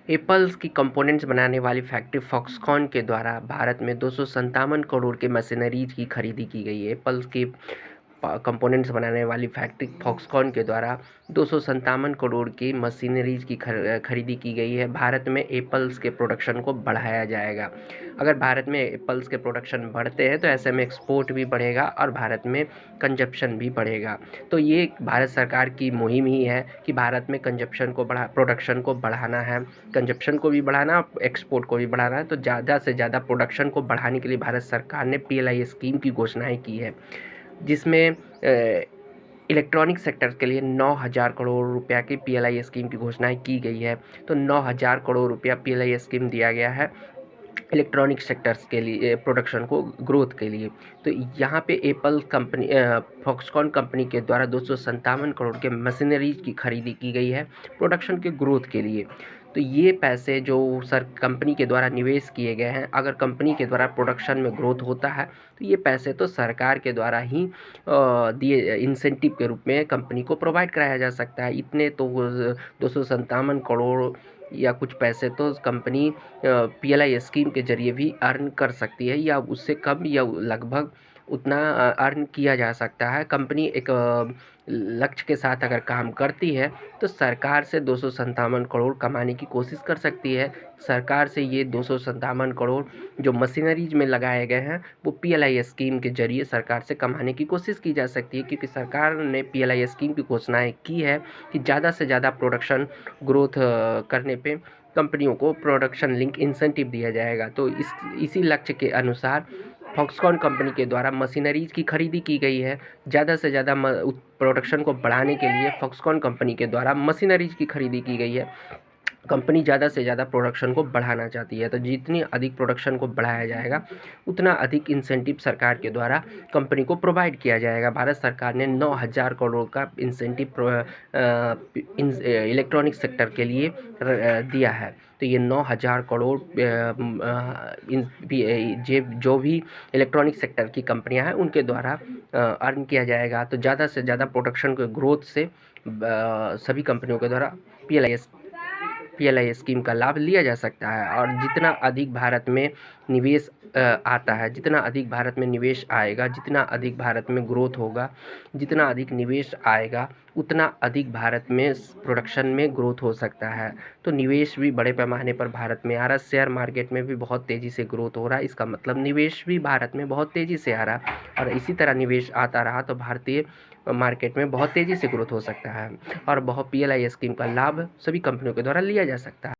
Apples की components बनाने वाली फैक्ट्री फॉक्सकॉन के द्वारा भारत में 257 करोड़ के मशीनरीज की खरीदी की गई है। एप्पल्स की कंपोनेंट्स बनाने वाली फैक्ट्री फॉक्सकॉन के द्वारा 257 करोड़ की मशीनरीज की खरीदी की गई है। भारत में एप्पल्स के प्रोडक्शन को बढ़ाया जाएगा। अगर भारत में एप्पल्स के प्रोडक्शन बढ़ते हैं तो ऐसे में एक्सपोर्ट भी बढ़ेगा और भारत में कंजप्शन भी बढ़ेगा। तो ये भारत सरकार की मुहिम ही है कि भारत में प्रोडक्शन को बढ़ाना है, कंजप्शन को भी बढ़ाना, एक्सपोर्ट को भी बढ़ाना है। तो ज़्यादा से ज़्यादा प्रोडक्शन को बढ़ाने के लिए भारत सरकार ने पीएलआई स्कीम की घोषणाएं की है, जिसमें इलेक्ट्रॉनिक सेक्टर के लिए 9,000 करोड़ रुपया की पीएलआई स्कीम की घोषणाएं की गई है। तो 9,000 करोड़ रुपया पीएलआई स्कीम दिया गया है इलेक्ट्रॉनिक सेक्टर्स के लिए, प्रोडक्शन को ग्रोथ के लिए। तो यहाँ पे एप्पल कंपनी फॉक्सकॉन कंपनी के द्वारा 257 करोड़ के मशीनरीज की खरीदी की गई है प्रोडक्शन के ग्रोथ के लिए। तो ये पैसे जो कंपनी के द्वारा निवेश किए गए हैं, अगर कंपनी के द्वारा प्रोडक्शन में ग्रोथ होता है तो ये पैसे तो सरकार के द्वारा ही दिए इंसेंटिव के रूप में कंपनी को प्रोवाइड कराया जा सकता है। इतने तो 257 करोड़ या कुछ पैसे तो कंपनी पीएलआई स्कीम के जरिए भी अर्न कर सकती है, या उससे कम या लगभग उतना अर्न किया जा सकता है। कंपनी एक लक्ष्य के साथ अगर काम करती है तो सरकार से 257 करोड़ कमाने की कोशिश कर सकती है। सरकार से ये 257 करोड़ जो मशीनरीज में लगाए गए हैं वो पीएलआई स्कीम के जरिए सरकार से कमाने की कोशिश की जा सकती है, क्योंकि सरकार ने पीएलआई स्कीम की घोषणाएं की है कि ज़्यादा से ज़्यादा प्रोडक्शन ग्रोथ करने पे कंपनियों को प्रोडक्शन लिंक इंसेंटिव दिया जाएगा। तो इसी लक्ष्य के अनुसार फॉक्सकॉन कंपनी के द्वारा मशीनरीज की खरीदी की गई है। ज़्यादा से ज़्यादा प्रोडक्शन को बढ़ाने के लिए फॉक्सकॉन कंपनी के द्वारा मशीनरीज की खरीदी की गई है। कंपनी ज़्यादा से ज़्यादा प्रोडक्शन को बढ़ाना चाहती है, तो जितनी अधिक प्रोडक्शन को बढ़ाया जाएगा उतना अधिक इंसेंटिव सरकार के द्वारा कंपनी को प्रोवाइड किया जाएगा। भारत सरकार ने 9,000 करोड़ का इंसेंटिव इलेक्ट्रॉनिक सेक्टर के लिए दिया है। तो ये 9,000 करोड़ जो भी इलेक्ट्रॉनिक सेक्टर की कंपनियां हैं उनके द्वारा अर्न किया जाएगा। तो ज़्यादा से ज़्यादा प्रोडक्शन के ग्रोथ से सभी कंपनियों के द्वारा पीएलआई स्कीम का लाभ लिया जा सकता है। और जितना अधिक भारत में निवेश आता है, जितना अधिक भारत में निवेश आएगा, जितना अधिक भारत में ग्रोथ होगा, जितना अधिक निवेश आएगा उतना अधिक भारत में प्रोडक्शन में ग्रोथ हो सकता है। तो निवेश भी बड़े पैमाने पर भारत में आ रहा है। शेयर मार्केट में भी बहुत तेज़ी से ग्रोथ हो रहा है, इसका मतलब निवेश भी भारत में बहुत तेज़ी से आ रहा है। और इसी तरह निवेश आता रहा तो भारतीय मार्केट में बहुत तेज़ी से ग्रोथ हो सकता है और बहुत पीएलआई स्कीम का लाभ सभी कंपनियों के द्वारा लिया जा सकता है।